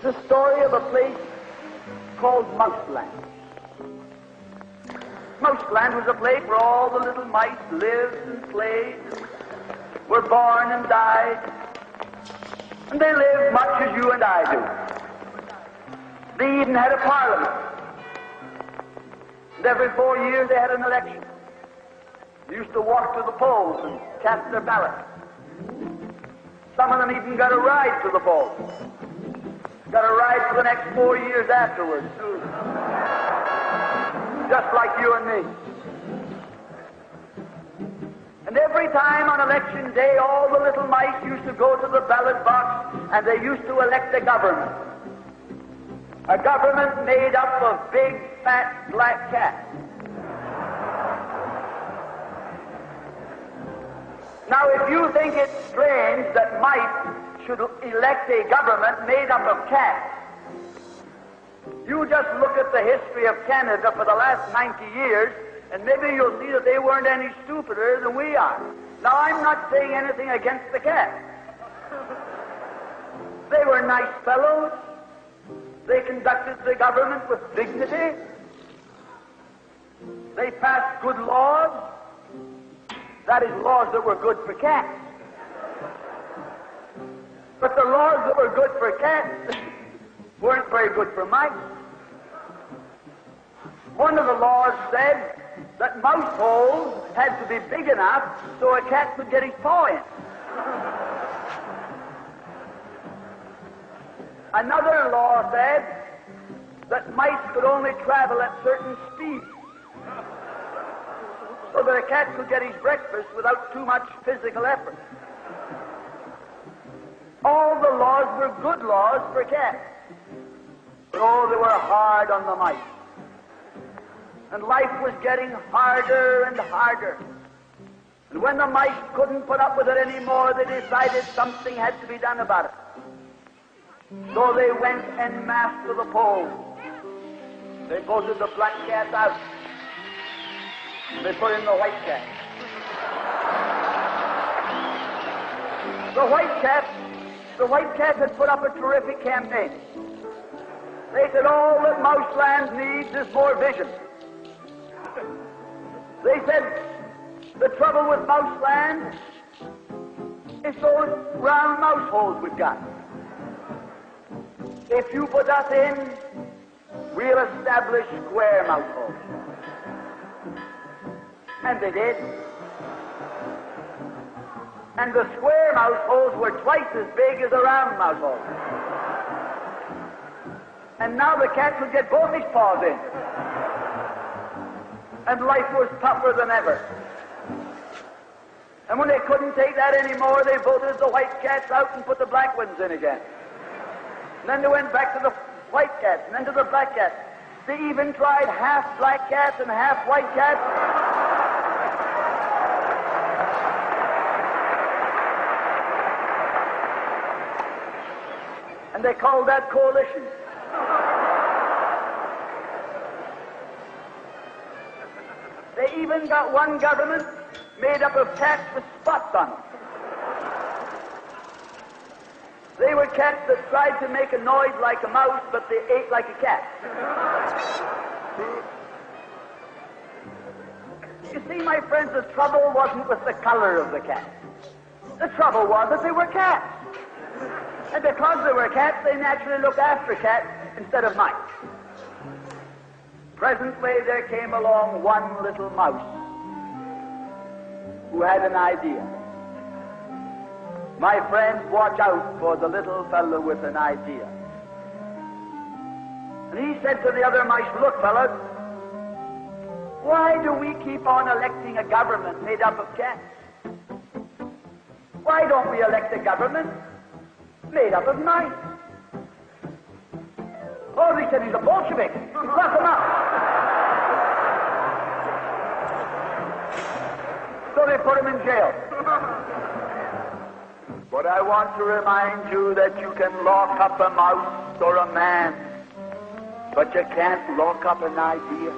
It's a story of a place called Mouseland. Mouseland was a place where all the little mice lived and played, were born and died, and they lived much as you and I do. They even had a parliament. And every 4 years they had an election. They used to walk to the polls and cast their ballot. Some of them even got a ride to the polls. Got a ride for the next 4 years afterwards, too. Just like you and me. And every time on election day, all the little mice used to go to the ballot box and they used to elect a government. A government made up of big, fat, black cats. Now, if you think it's strange that mice should elect a government made up of cats, you just look at the history of Canada for the last 90 years, and maybe you'll see that they weren't any stupider than we are. Now, I'm not saying anything against the cats. They were nice fellows. They conducted the government with dignity. They passed good laws. That is, laws that were good for cats. But the laws that were good for cats weren't very good for mice. One of the laws said that mouse holes had to be big enough so a cat could get his paw in. Another law said that mice could only travel at certain speeds, so that a cat could get his breakfast without too much physical effort. All the laws were good laws for cats. But oh, they were hard on the mice. And life was getting harder and harder. And when the mice couldn't put up with it anymore, they decided something had to be done about it. So they went en masse to the polls. They voted the black cat out. They put in the white cat. The white cat had put up a terrific campaign. They said all that Mouseland needs is more vision. They said the trouble with Mouseland is those round mouse holes we've got. If you put us in, we'll establish square mouse holes. And they did. And the square mouse holes were twice as big as the round mouse holes. And now the cat could get both his paws in. And life was tougher than ever. And when they couldn't take that anymore, they voted the white cats out and put the black ones in again. And then they went back to the white cats, and then to the black cats. They even tried half black cats and half white cats. And they called that coalition. They even got one government made up of cats with spots on them. They were cats that tried to make a noise like a mouse, but they ate like a cat. You see, my friends, the trouble wasn't with the color of the cat. The trouble was that they were cats. And because they were cats, they naturally looked after cats instead of mice. Presently, there came along one little mouse who had an idea. My friends, watch out for the little fellow with an idea. And he said to the other mice, look, fellas, why do we keep on electing a government made up of cats? Why don't we elect a government made up of mice? Oh, they said he's a Bolshevik. Lock him up. So they put him in jail. But I want to remind you that you can lock up a mouse or a man, but you can't lock up an idea.